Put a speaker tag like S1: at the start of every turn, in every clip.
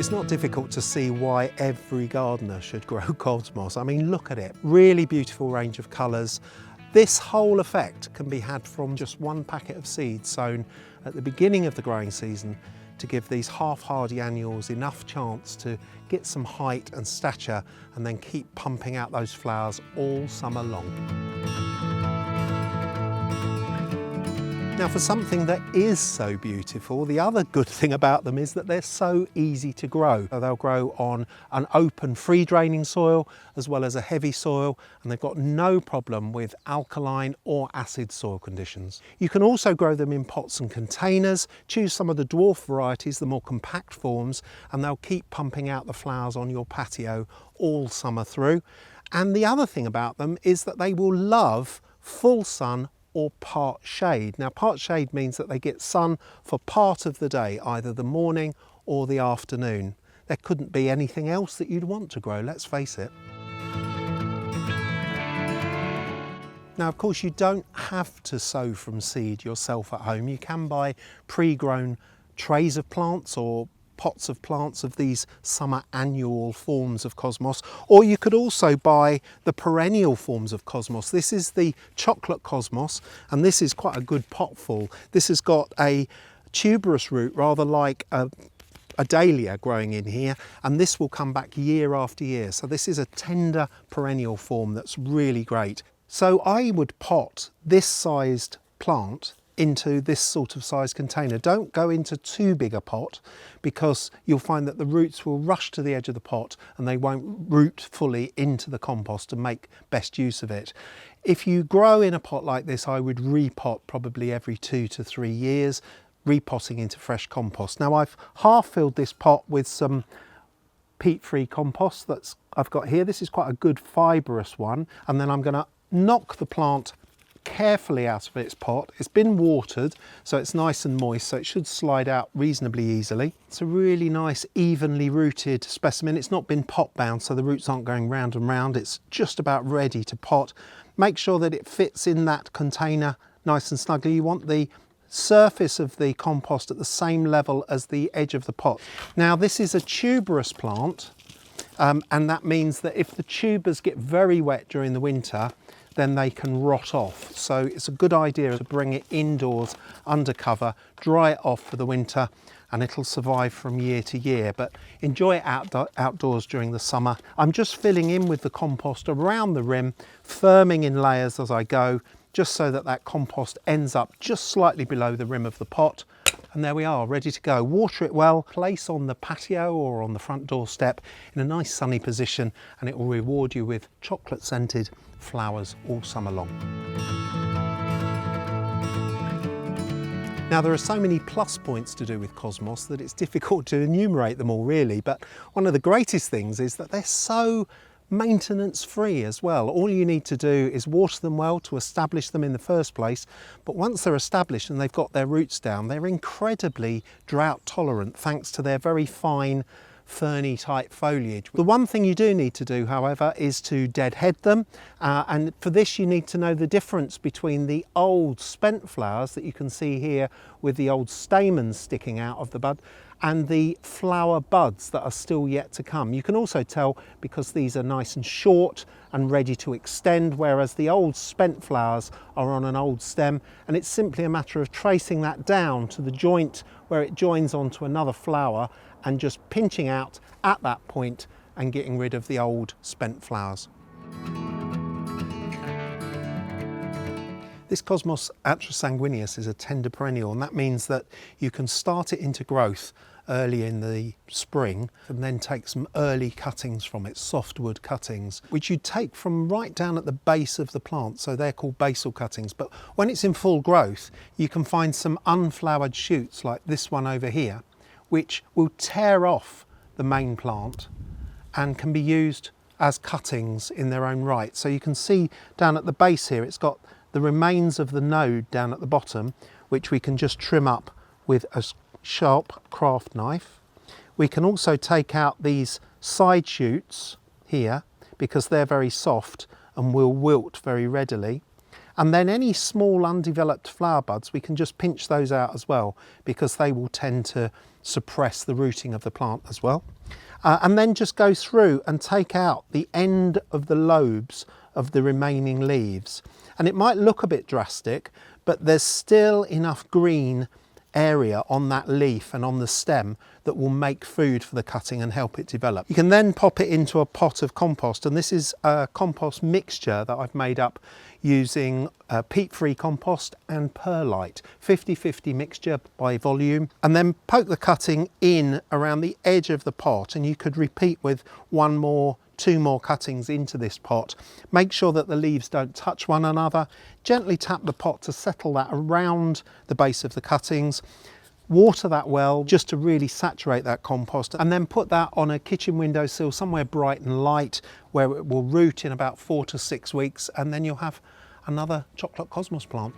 S1: It's not difficult to see why every gardener should grow cosmos. I mean, look at it, really beautiful range of colours. This whole effect can be had from just one packet of seeds sown at the beginning of the growing season to give these half-hardy annuals enough chance to get some height and stature and then keep pumping out those flowers all summer long. Now, for something that is so beautiful, the other good thing about them is that they're so easy to grow. They'll grow on an open, free draining soil as well as a heavy soil, and they've got no problem with alkaline or acid soil conditions. You can also grow them in pots and containers, choose some of the dwarf varieties, the more compact forms, and they'll keep pumping out the flowers on your patio all summer through. And the other thing about them is that they will love full sun or part shade. Now, part shade means that they get sun for part of the day, either the morning or the afternoon. There couldn't be anything else that you'd want to grow, let's face it. Now, of course, you don't have to sow from seed yourself at home. You can buy pre-grown trays of plants or pots of plants of these summer annual forms of cosmos, or you could also buy the perennial forms of cosmos. This is the chocolate cosmos, and this is quite a good potful. This has got a tuberous root, rather like a dahlia growing in here, and this will come back year after year. So this is a tender perennial form that's really great. So I would pot this sized plant into this sort of size container. Don't go into too big a pot because you'll find that the roots will rush to the edge of the pot and they won't root fully into the compost to make best use of it. If you grow in a pot like this, I would repot probably every 2 to 3 years, repotting into fresh compost. Now, I've half filled this pot with some peat-free compost that's I've got here. This is quite a good fibrous one, and then I'm going to knock the plant carefully out of its pot. It's been watered, so it's nice and moist, so it should slide out reasonably easily. It's a really nice, evenly rooted specimen. It's not been pot bound, so the roots aren't going round and round. It's just about ready to pot. Make sure that it fits in that container nice and snugly. You want the surface of the compost at the same level as the edge of the pot. Now, this is a tuberous plant, and that means that if the tubers get very wet during the winter, then they can rot off. So it's a good idea to bring it indoors under cover, dry it off for the winter, and it'll survive from year to year. But enjoy it outdoors during the summer. I'm just filling in with the compost around the rim, firming in layers as I go, just so that that compost ends up just slightly below the rim of the pot. And there we are, ready to go. Water it well, place on the patio or on the front doorstep in a nice sunny position, and it will reward you with chocolate scented flowers all summer long. Now, there are so many plus points to do with cosmos that it's difficult to enumerate them all really, but one of the greatest things is that they're so maintenance free as well. All you need to do is water them well to establish them in the first place, but once they're established and they've got their roots down, they're incredibly drought tolerant thanks to their very fine ferny type foliage. The one thing you do need to do, however, is to deadhead them, and for this you need to know the difference between the old spent flowers that you can see here with the old stamens sticking out of the bud and the flower buds that are still yet to come. You can also tell because these are nice and short and ready to extend, whereas the old spent flowers are on an old stem, and it's simply a matter of tracing that down to the joint where it joins onto another flower and just pinching out at that point and getting rid of the old spent flowers. This Cosmos atrasanguineus is a tender perennial, and that means that you can start it into growth early in the spring and then take some early cuttings from it, softwood cuttings, which you take from right down at the base of the plant, so they're called basal cuttings. But when it's in full growth, you can find some unflowered shoots like this one over here, which will tear off the main plant and can be used as cuttings in their own right. So you can see down at the base here, it's got the remains of the node down at the bottom, which we can just trim up with a sharp craft knife. We can also take out these side shoots here because they're very soft and will wilt very readily. And then any small undeveloped flower buds, we can just pinch those out as well, because they will tend to suppress the rooting of the plant as well. And then just go through and take out the end of the lobes of the remaining leaves. And it might look a bit drastic, but there's still enough green area on that leaf and on the stem that will make food for the cutting and help it develop. You can then pop it into a pot of compost, and this is a compost mixture that I've made up using peat-free compost and perlite, 50-50 mixture by volume, and then poke the cutting in around the edge of the pot, and you could repeat with two more cuttings into this pot. Make sure that the leaves don't touch one another. Gently tap the pot to settle that around the base of the cuttings. Water that well just to really saturate that compost, and then put that on a kitchen windowsill somewhere bright and light where it will root in about 4 to 6 weeks, and then you'll have another chocolate cosmos plant.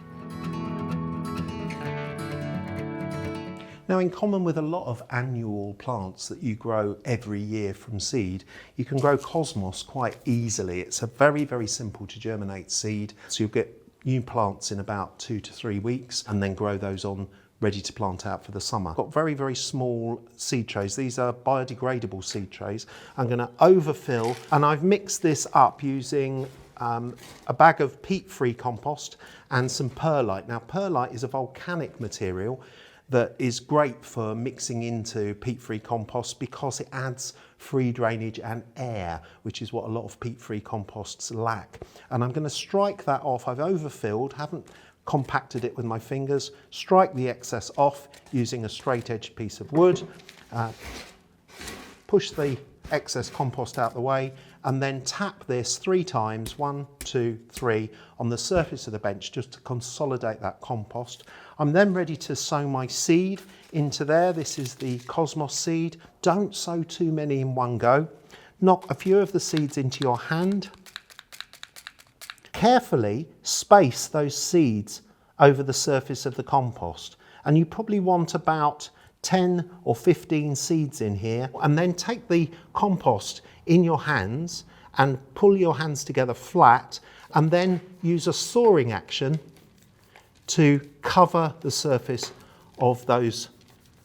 S1: Now, in common with a lot of annual plants that you grow every year from seed, you can grow cosmos quite easily. It's a very, very simple to germinate seed. So you'll get new plants in about 2 to 3 weeks and then grow those on ready to plant out for the summer. I've got very, very small seed trays. These are biodegradable seed trays. I'm going to overfill, and I've mixed this up using a bag of peat-free compost and some perlite. Now, perlite is a volcanic material that is great for mixing into peat-free compost because it adds free drainage and air, which is what a lot of peat-free composts lack. And I'm going to strike that off. I've overfilled, haven't compacted it with my fingers. Strike the excess off using a straight-edged piece of wood. Push the excess compost out the way, and then tap this 3 times, 1, 2, 3, on the surface of the bench just to consolidate that compost. I'm then ready to sow my seed into there. This is the cosmos seed. Don't sow too many in one go. Knock a few of the seeds into your hand. Carefully space those seeds over the surface of the compost, and you probably want about 10 or 15 seeds in here, and then take the compost in your hands and pull your hands together flat, and then use a sawing action to cover the surface of those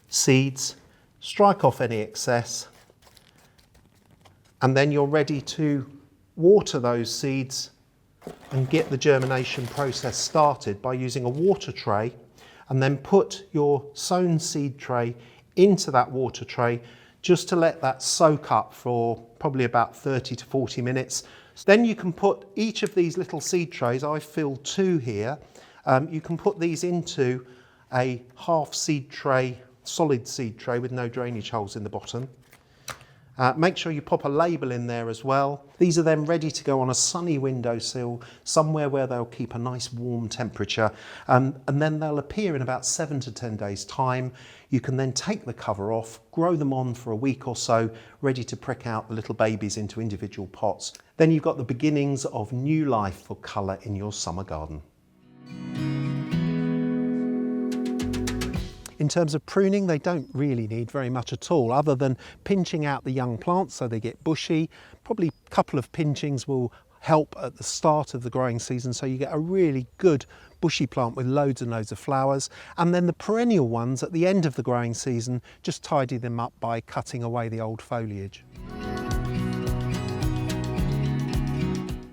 S1: seeds. Strike off any excess, and then you're ready to water those seeds and get the germination process started by using a water tray, and then put your sown seed tray into that water tray just to let that soak up for probably about 30 to 40 minutes. Then you can put each of these little seed trays, I've filled 2 here, you can put these into a half seed tray, solid seed tray with no drainage holes in the bottom. Make sure you pop a label in there as well. These are then ready to go on a sunny windowsill, somewhere where they'll keep a nice warm temperature, and then they'll appear in about 7 to 10 days' time. You can then take the cover off, grow them on for a week or so, ready to prick out the little babies into individual pots. Then you've got the beginnings of new life for colour in your summer garden. In terms of pruning, they don't really need very much at all, other than pinching out the young plants so they get bushy. Probably a couple of pinchings will help at the start of the growing season, so you get a really good bushy plant with loads and loads of flowers. And then the perennial ones at the end of the growing season, just tidy them up by cutting away the old foliage.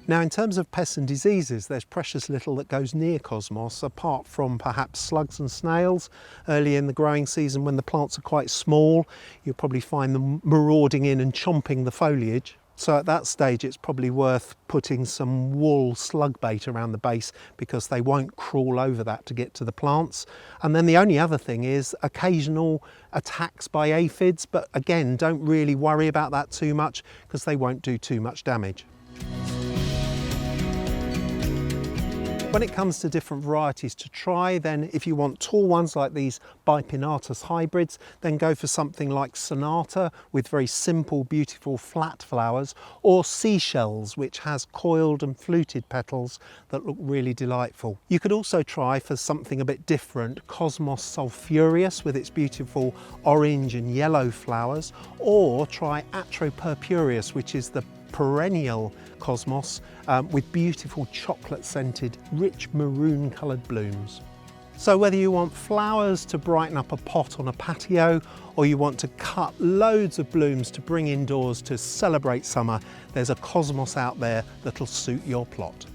S1: Now, in terms of pests and diseases, there's precious little that goes near cosmos, apart from perhaps slugs and snails. Early in the growing season, when the plants are quite small, you'll probably find them marauding in and chomping the foliage. So at that stage, it's probably worth putting some wool slug bait around the base, because they won't crawl over that to get to the plants. And then the only other thing is occasional attacks by aphids, but again, don't really worry about that too much, because they won't do too much damage. When it comes to different varieties to try, then if you want tall ones like these bipinnatus hybrids, then go for something like sonata with very simple, beautiful flat flowers, or seashells, which has coiled and fluted petals that look really delightful. You could also try for something a bit different, Cosmos sulphureus with its beautiful orange and yellow flowers, or try Atropurpureus, which is the perennial cosmos with beautiful chocolate scented, rich maroon coloured blooms. So whether you want flowers to brighten up a pot on a patio, or you want to cut loads of blooms to bring indoors to celebrate summer, there's a cosmos out there that'll suit your plot.